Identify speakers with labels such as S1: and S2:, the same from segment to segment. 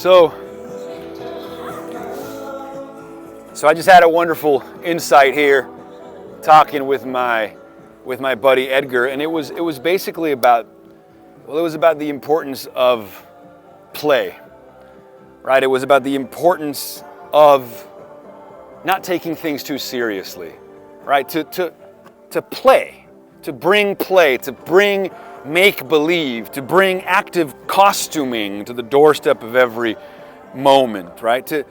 S1: So I just had a wonderful insight here talking with my buddy Edgar, and it was basically about, well, it was about the importance of play, right? It was about the importance of not taking things too seriously, right? To play, to bring make-believe, to bring active costuming to the doorstep of every moment, right? To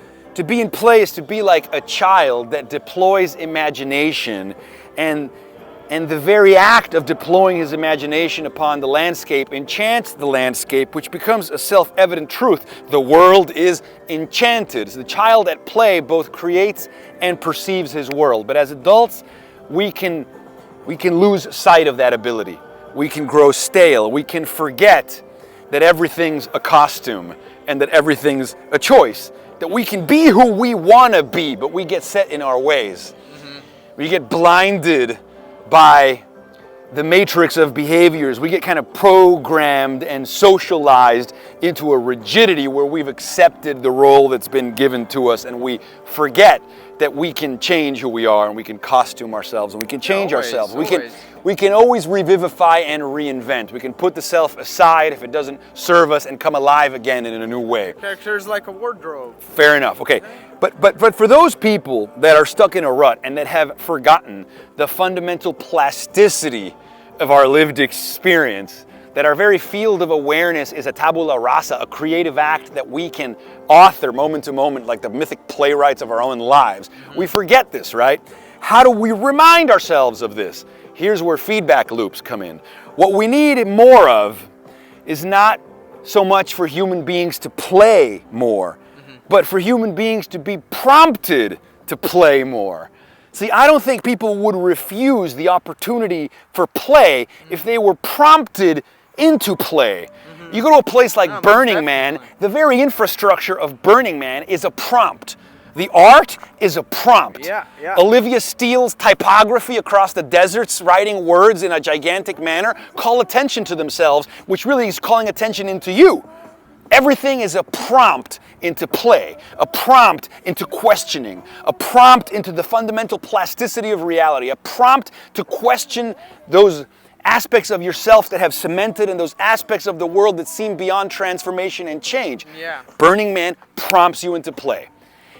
S1: be in play is to be like a child that deploys imagination, and the very act of deploying his imagination upon the landscape enchants the landscape, which becomes a self-evident truth. The world is enchanted. So the child at play both creates and perceives his world. But as adults, we can lose sight of that ability. We can grow stale. We can forget that everything's a costume and that everything's a choice. That we can be who we want to be, but we get set in our ways. We get blinded by the matrix of behaviors. We get kind of programmed and socialized into a rigidity where we've accepted the role that's been given to us, and we forget that we can change who we are, and we can costume ourselves, and we can change ourselves. We can always revivify and reinvent. We can put the self aside if it doesn't serve us and come alive again in a new way.
S2: Characters like a wardrobe.
S1: Fair enough. Okay. But for those people that are stuck in a rut and that have forgotten the fundamental plasticity of our lived experience, that our very field of awareness is a tabula rasa, a creative act that we can author moment to moment like the mythic playwrights of our own lives. We forget this, right? How do we remind ourselves of this? Here's where feedback loops come in. What we need more of is not so much for human beings to play more, but for human beings to be prompted to play more. See, I don't think people would refuse the opportunity for play if they were prompted into play. You go to a place like Burning Man, the very infrastructure of Burning Man is a prompt. The art is a prompt.
S2: Yeah.
S1: Olivia Steele's typography across the deserts, writing words in a gigantic manner, call attention to themselves, which really is calling attention into you. Everything is a prompt into play, a prompt into questioning, a prompt into the fundamental plasticity of reality, a prompt to question those aspects of yourself that have cemented and those aspects of the world that seem beyond transformation and change.
S2: Yeah.
S1: Burning Man prompts you into play.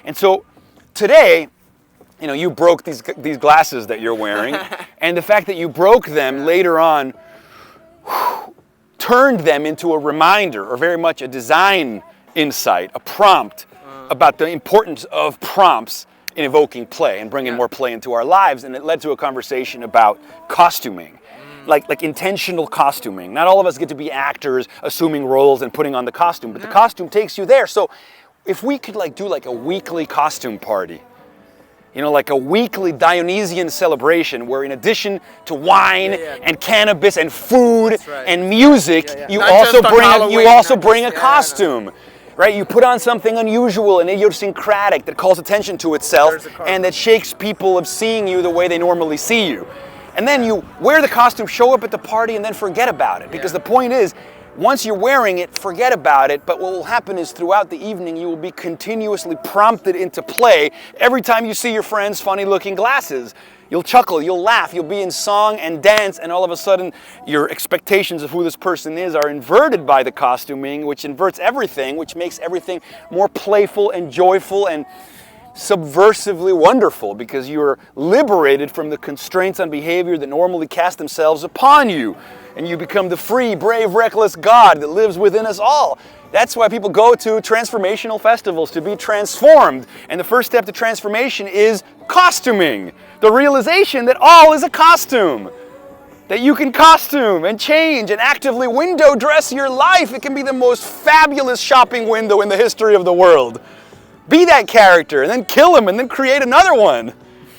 S1: And so today, you broke these glasses that you're wearing, and the fact that you broke them later on turned them into a reminder, or very much a design insight, a prompt about the importance of prompts in evoking play and bringing more play into our lives. And it led to a conversation about costuming, like intentional costuming. Not all of us get to be actors assuming roles and putting on the costume, but the costume takes you there. So if we could do a weekly costume party, like a weekly Dionysian celebration where in addition to wine and cannabis and food and music, you also bring a costume. Right? You put on something unusual and idiosyncratic that calls attention to itself and that shakes people of seeing you the way they normally see you. And then you wear the costume, show up at the party, and then forget about it. Because the point is, once you're wearing it, forget about it, but what will happen is throughout the evening you will be continuously prompted into play every time you see your friend's funny-looking glasses. You'll chuckle, you'll laugh, you'll be in song and dance, and all of a sudden your expectations of who this person is are inverted by the costuming, which inverts everything, which makes everything more playful and joyful and subversively wonderful, because you're liberated from the constraints on behavior that normally cast themselves upon you. And you become the free, brave, reckless God that lives within us all. That's why people go to transformational festivals, to be transformed. And the first step to transformation is costuming. The realization that all is a costume. That you can costume and change and actively window dress your life. It can be the most fabulous shopping window in the history of the world. Be that character and then kill him and then create another one.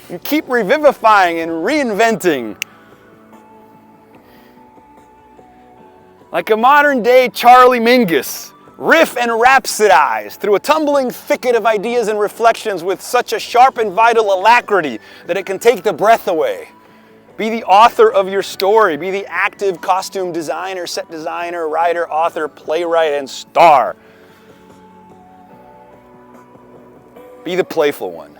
S1: And keep revivifying and reinventing. Like a modern-day Charlie Mingus, riff and rhapsodize through a tumbling thicket of ideas and reflections with such a sharp and vital alacrity that it can take the breath away. Be the author of your story. Be the active costume designer, set designer, writer, author, playwright, and star. Be the playful one.